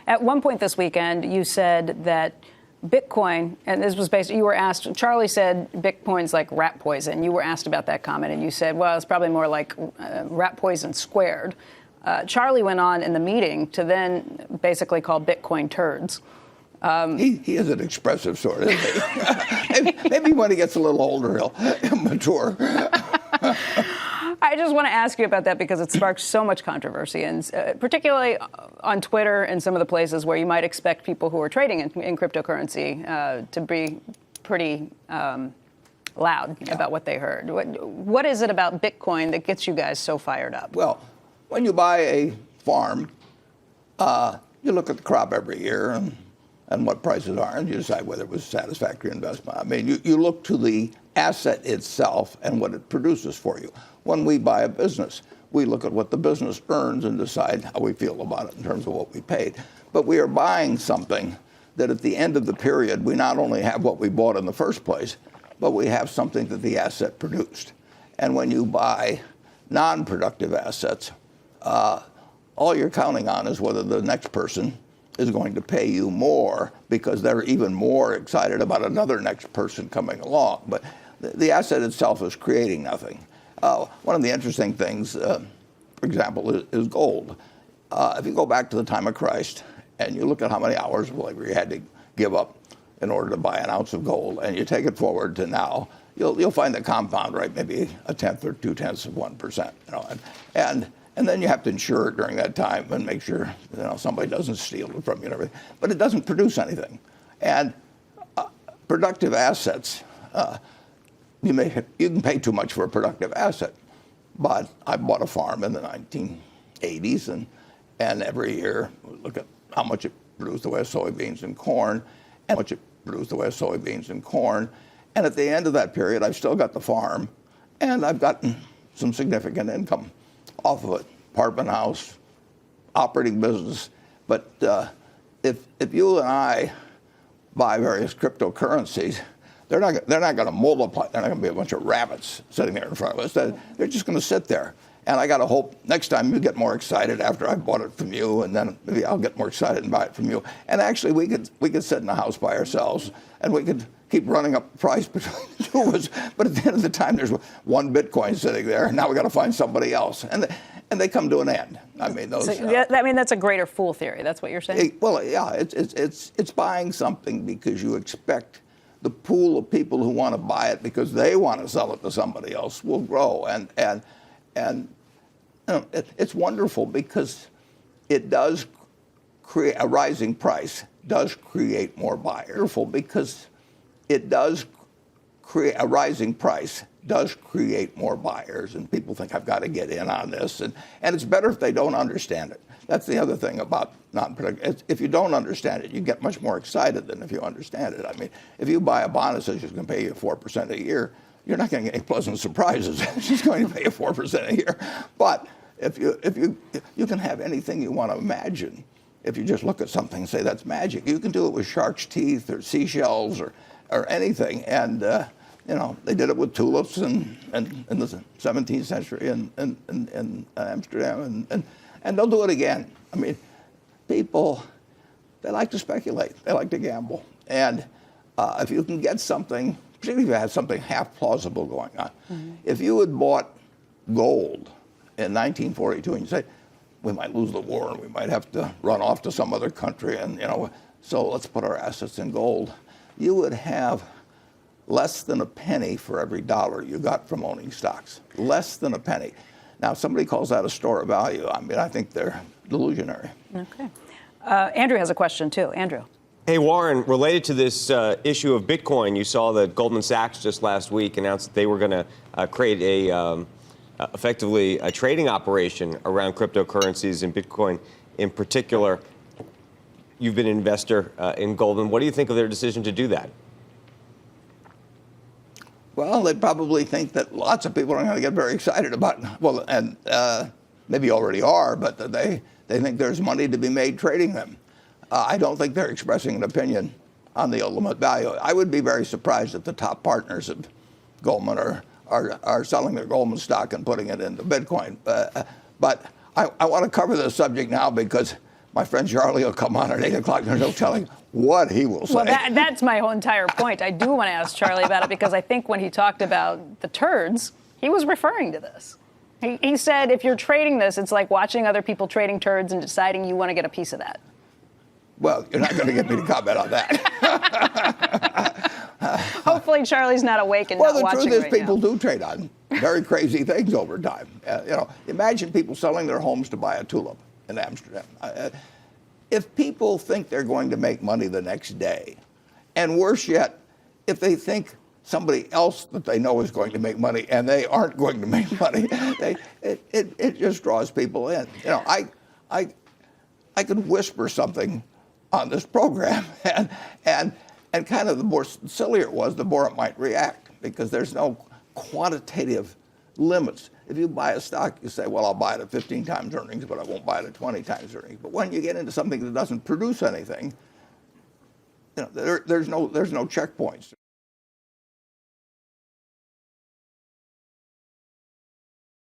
At one point this weekend, you said that Bitcoin, and this was based, you were asked, Charlie said Bitcoin's like rat poison. You were asked about that comment, and you said, well, it's probably more like rat poison squared. Charlie went on in the meeting to then basically call Bitcoin turds. He is an expressive sort, isn't he? Maybe when he gets a little older, he'll mature. I just want to ask you about that because it sparks so much controversy, and particularly on Twitter and some of the places where you might expect people who are trading in cryptocurrency to be pretty loud about what they heard. What is it about Bitcoin that gets you guys so fired up? Well, when you buy a farm, you look at the crop every year and what prices are, and you decide whether it was a satisfactory investment. I mean, you look to the asset itself and what it produces for you. When we buy a business, we look at what the business earns and decide how we feel about it in terms of what we paid. But we are buying something that at the end of the period, we not only have what we bought in the first place, but we have something that the asset produced. And when you buy non-productive assets, all you're counting on is whether the next person is going to pay you more because they're even more excited about another next person coming along. But the asset itself is creating nothing. One of the interesting things, for example, is gold. If you go back to the time of Christ and you look at how many hours of labor you had to give up in order to buy an ounce of gold, and you take it forward to now, you'll find the compound rate maybe 1/10 or 0.2%. You know, and then you have to insure it during that time and make sure somebody doesn't steal it from you and everything. But it doesn't produce anything. And productive assets, you can pay too much for a productive asset. But I bought a farm in the 1980s, and every year we look at how much it produced the way of soybeans and corn, and how much it produced the way of soybeans and corn. And at the end of that period, I've still got the farm, and I've gotten some significant income off of it, apartment house, operating business. But if you and I buy various cryptocurrencies, they're not going to multiply. They're not going to be a bunch of rabbits sitting there in front of us. They're just going to sit there. And I got to hope next time you get more excited after I bought it from you, and then maybe I'll get more excited and buy it from you. And actually, we could sit in the house by ourselves, and we could keep running up the price between the two of us. But at the end of the time, there's one Bitcoin sitting there, and now we got to find somebody else. And they come to an end. I mean, those. That's a greater fool theory. That's what you're saying. Well, yeah, it's buying something because you expect the pool of people who want to buy it because they want to sell it to somebody else will grow, and it's wonderful because it does create a rising price does create more buyers. Wonderful because it does create a rising price does create more buyers, and people think I've got to get in on this, and it's better if they don't understand it. That's the other thing about non-productive. If you don't understand it, you get much more excited than if you understand it. I mean, if you buy a bond that says it's going to pay you 4% a year, you're not going to get any pleasant surprises. She's going to pay you 4% a year. But if you can have anything you want to imagine, if you just look at something and say that's magic, you can do it with shark's teeth or seashells or anything. And they did it with tulips in the 17th century in Amsterdam, and they'll do it again. I mean, people, they like to speculate. They like to gamble. And if you can get something, particularly if you have something half plausible going on, if you had bought gold in 1942 and you say, we might lose the war and we might have to run off to some other country, and so let's put our assets in gold, you would have less than a penny for every dollar you got from owning stocks. Less than a penny. Now, if somebody calls that a store of value, I mean, I think they're delusionary. Okay. Andrew has a question, too. Andrew. Hey, Warren, related to this issue of Bitcoin, you saw that Goldman Sachs just last week announced that they were going to create effectively a trading operation around cryptocurrencies and Bitcoin in particular. You've been an investor in Goldman. What do you think of their decision to do that? Well, they probably think that lots of people are going to get very excited about it. Well, and maybe already are, but they think there's money to be made trading them. I don't think they're expressing an opinion on the ultimate value. I would be very surprised if the top partners of Goldman are selling their Goldman stock and putting it into Bitcoin. But I want to cover this subject now because my friend Charlie will come on at 8 o'clock and he'll tell him what he will say. Well, that's my whole entire point. I do want to ask Charlie about it because I think when he talked about the turds, he was referring to this. He said if you're trading this, it's like watching other people trading turds and deciding you want to get a piece of that. Well, you're not going to get me to comment on that. Hopefully Charlie's not awake and not watching right now. Well, the truth is people do trade on very crazy things over time. Imagine people selling their homes to buy a tulip in Amsterdam. If people think they're going to make money the next day, and worse yet, if they think somebody else that they know is going to make money and they aren't going to make money, it just draws people in. I could whisper something on this program, and kind of the more sillier it was, the more it might react, because there's no quantitative limits. If you buy a stock, you say, well, I'll buy it at 15 times earnings, but I won't buy it at 20 times earnings. But when you get into something that doesn't produce anything, there's no checkpoints.